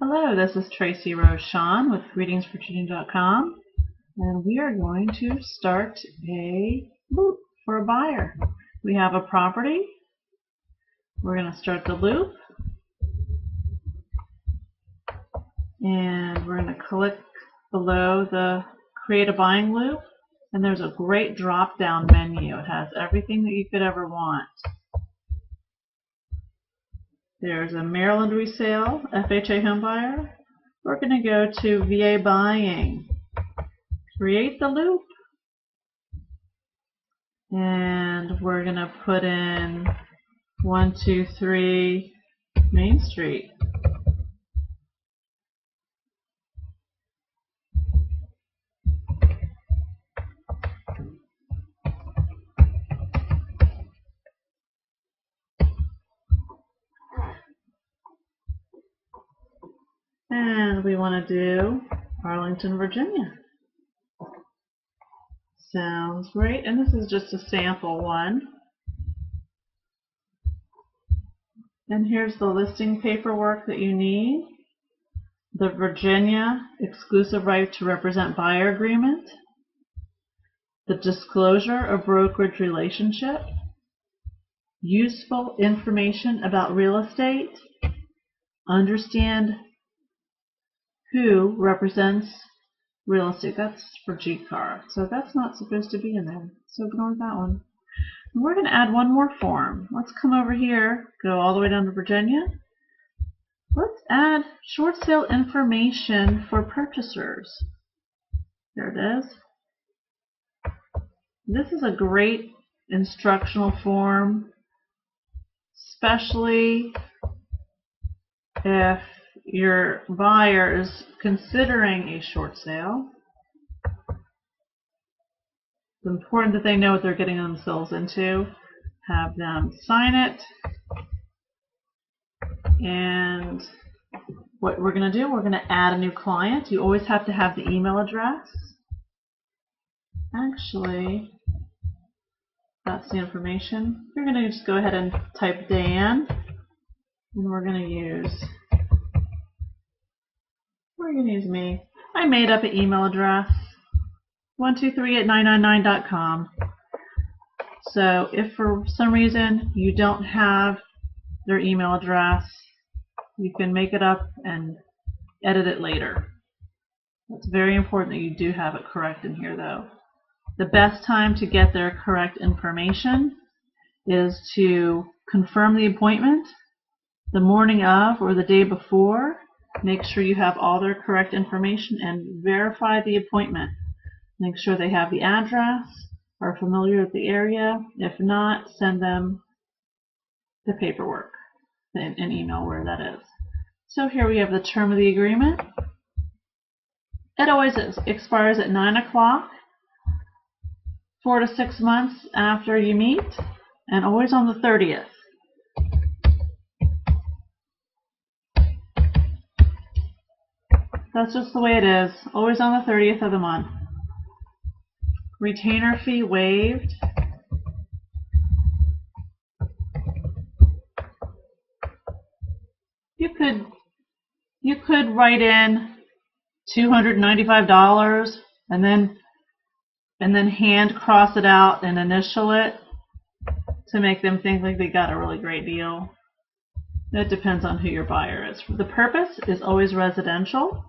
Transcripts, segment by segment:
Hello, this is Tracy Rose Shawn with greetingsfortuning.com, and we are going to start a loop for a buyer. We have a property. We're going to start the loop, and we're going to click below the Create a Buying Loop, and there's a great drop-down menu. It has everything that you could ever want. There's a Maryland resale, FHA homebuyer. We're going to go to VA buying, create the loop, and we're going to put in 123 Main Street. And we want to do Arlington, Virginia. Sounds great. And this is just a sample one. And here's the listing paperwork that you need. The Virginia exclusive right to represent buyer agreement. The disclosure of brokerage relationship. Useful information about real estate. Understand who represents real estate. That's for G-Car. So that's not supposed to be in there. So ignore that one. And we're going to add one more form. Let's come over here, go all the way down to Virginia. Let's add short sale information for purchasers. There it is. This is a great instructional form, especially if your buyer is considering a short sale. It's important that they know what they're getting themselves into. Have them sign it. And what we're going to do, we're going to add a new client. You always have to have the email address. Actually, that's the information. You're going to just go ahead and type Dan. And we're going to use me. I made up an email address, 123@999.com. So if for some reason you don't have their email address, you can make it up and edit it later. It's very important that you do have it correct in here though. The best time to get their correct information is to confirm the appointment the morning of or the day before. Make sure you have all their correct information and verify the appointment. Make sure they have the address, are familiar with the area. If not, send them the paperwork, an email where that is. So here we have the term of the agreement. It always expires at 9 o'clock, 4 to 6 months after you meet, and always on the 30th. That's just the way it is, always on the 30th of the month. Retainer fee waived. You could write in $295 and then hand cross it out and initial it to make them think like they got a really great deal. It depends on who your buyer is. The purpose is always residential.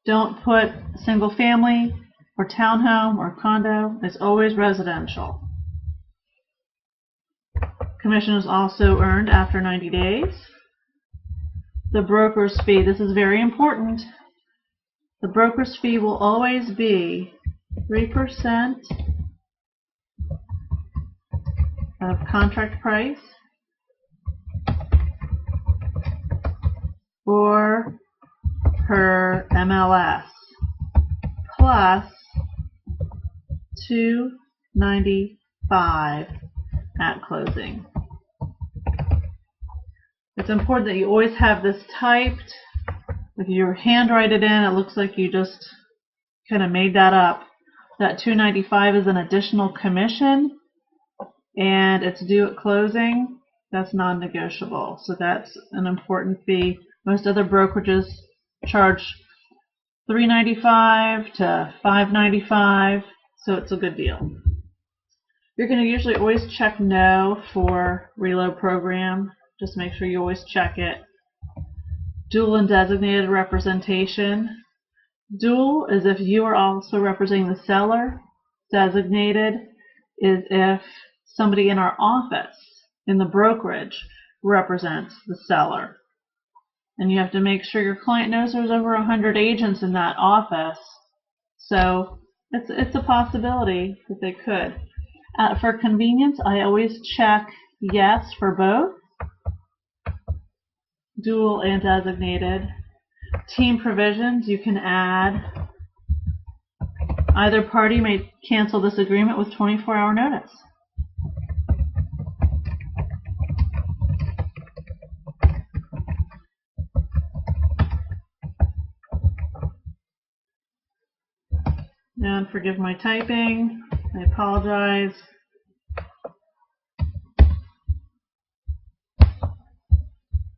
Don't put single family or townhome or condo. It's always residential. Commission is also earned after 90 days. The broker's fee, this is very important. The broker's fee will always be 3% of contract price or her MLS plus $295 at closing. It's important that you always have this typed. If you handwrite it in, it looks like you just kind of made that up. That $295 is an additional commission, and it's due at closing. That's non-negotiable. So that's an important fee. Most other brokerages charge $395 to $595, so it's a good deal. You're going to usually always check no for reload program. Just make sure you always check it. Dual and designated representation. Dual is if you are also representing the seller. Designated is if somebody in our office, in the brokerage, represents the seller. And you have to make sure your client knows there's over 100 agents in that office. So it's a possibility that they could. For convenience, I always check yes for both, dual and designated. Team provisions, you can add either party may cancel this agreement with 24-hour notice. And forgive my typing, I apologize.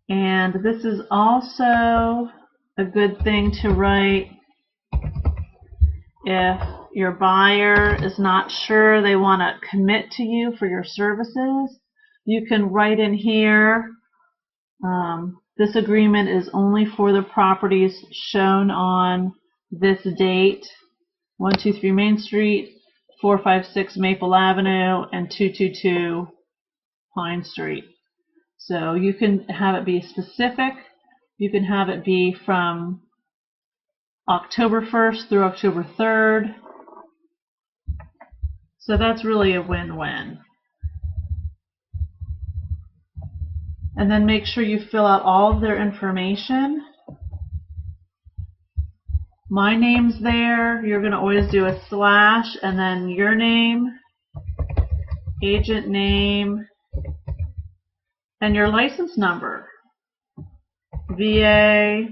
And this is also a good thing to write if your buyer is not sure they want to commit to you for your services. You can write in here, this agreement is only for the properties shown on this date, 123 Main Street, 456 Maple Avenue, and 222 Pine Street. So you can have it be specific. You can have it be from October 1st through October 3rd. So that's really a win-win. And then make sure you fill out all of their information. My name's there. You're going to always do a slash and then your name, agent name, and your license number. VA,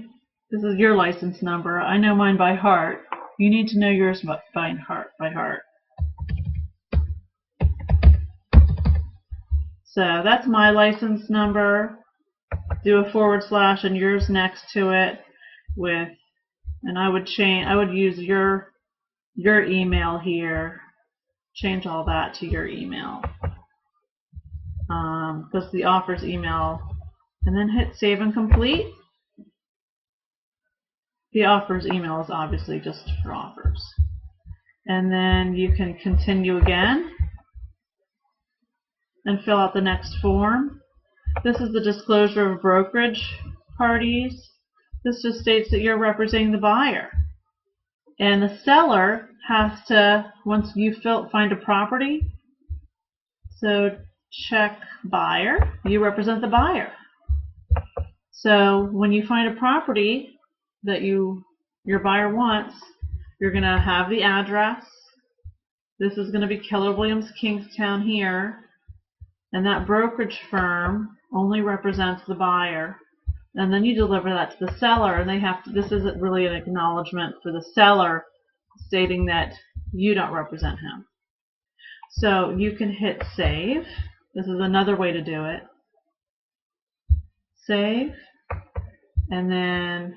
this is your license number. I know mine by heart. You need to know yours by heart. So that's my license number. Do a / and yours next to it with, and I would use your email here. Change all that to your email. Because the offers email, and then hit save and complete. The offers email is obviously just for offers. And then you can continue again and fill out the next form. This is the disclosure of brokerage parties. This just states that you're representing the buyer. And the seller has to, once you find a property, so check buyer, you represent the buyer. So when you find a property that your buyer wants, you're going to have the address. This is going to be Keller Williams Kingstown here. And that brokerage firm only represents the buyer. And then you deliver that to the seller, and they have to, this isn't really an acknowledgement for the seller stating that you don't represent him. So you can hit save. This is another way to do it. Save, and then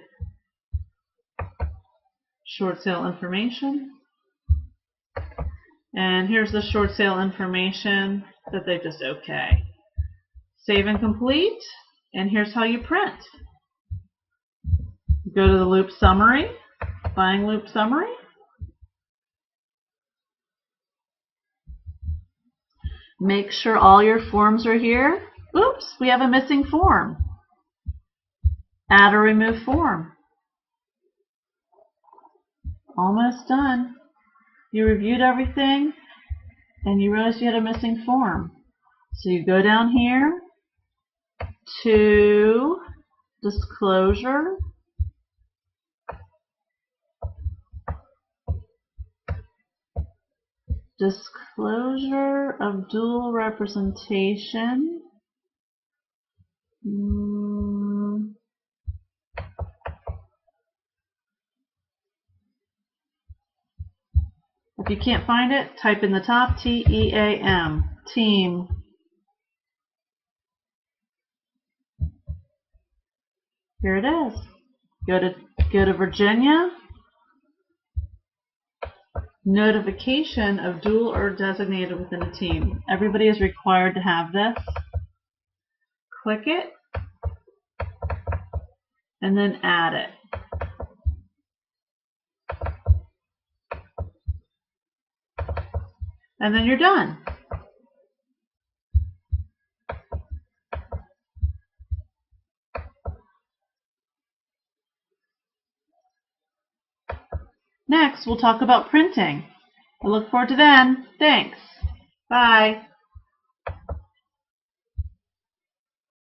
short sale information. And here's the short sale information that they just okay. Save and complete, and here's how you print. Go to the loop summary, buying loop summary. Make sure all your forms are here. Oops, we have a missing form. Add or remove form. Almost done. You reviewed everything and you realized you had a missing form. So you go down here to disclosure. Disclosure of dual representation. I If you can't find it, type in the top T-E-A-M, team. Here it is. Go to Virginia. Notification of dual or designated within a team. Everybody is required to have this. Click it and then add it. And then you're done. Next, we'll talk about printing. I look forward to then. Thanks. Bye.